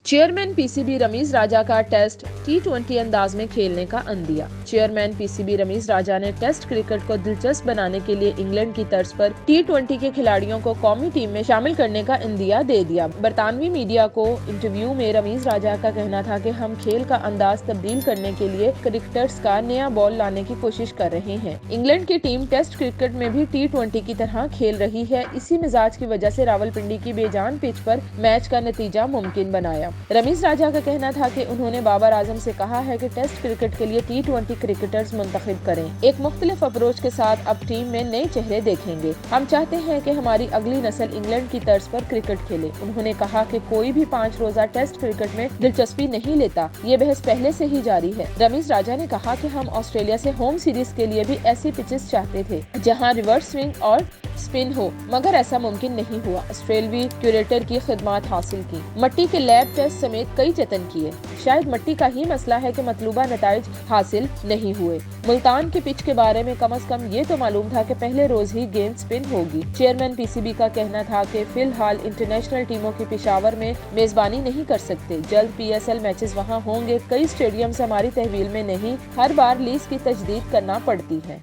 Chairman PCB Ramiz राजा का test T20 अंदाज में खेलने का अंदिया। चेयरमैन पीसीबी रमीज राजा ने टेस्ट क्रिकेट को दिलचस्प बनाने के लिए इंग्लैंड की तर्ज पर T20 के खिलाड़ियों को कौमी टीम में शामिल करने का इंदिया दे दिया। बरतानवी मीडिया को इंटरव्यू में रमीज राजा का कहना था कि हम खेल का अंदाज तब्दील करने के लिए क्रिकेटर्स का नया बॉल लाने की कोशिश कर रहे हैं। इंग्लैंड की टीम टेस्ट क्रिकेट में भी T20 की तरह खेल रही है। इसी मिजाज की वजह से रावलपिंडी की बेजान पिच पर मैच का नतीजा मुमकिन बनाया। रमीज राजा का कहना था कि उन्होंने बाबर आजम से कहा है कि टेस्ट क्रिकेट के लिए T20 क्रिकेटर्स मुंतखब करें। एक मुख्तलिफ अप्रोच के साथ अब टीम में नए चेहरे देखेंगे। हम चाहते हैं कि हमारी अगली नस्ल इंग्लैंड की तर्ज पर क्रिकेट खेले। उन्होंने कहा कि कोई भी 5 रोजा टेस्ट क्रिकेट में दिलचस्पी नहीं लेता, ये बहस पहले से ही जारी है। रमीज राजा ने कहा कि हम ऑस्ट्रेलिया से होम सीरीज के लिए भी ऐसी पिचेस चाहते थे जहां रिवर्स स्विंग और स्पिन हो, मगर ऐसा मुमकिन नहीं हुआ। ऑस्ट्रेलवी क्यूरेटर की खिदमत हासिल की, मट्टी के लैब टेस्ट समेत कई जतन किए। शायद मट्टी का ही मसला है कि मतलूबा नताइज हासिल नहीं हुए। मुल्तान की पिच के बारे में कम से कम ये तो मालूम था कि पहले रोज ही गेंद स्पिन होगी। चेयरमैन पीसीबी का कहना था कि फिलहाल इंटरनेशनल टीमों की पेशावर में मेजबानी नहीं कर सकते। जल्द PSL मैचेस वहां होंगे। कई स्टेडियम्स हमारी तहवील में नहीं, हर बार लीज की तजदीद करना पड़ती है।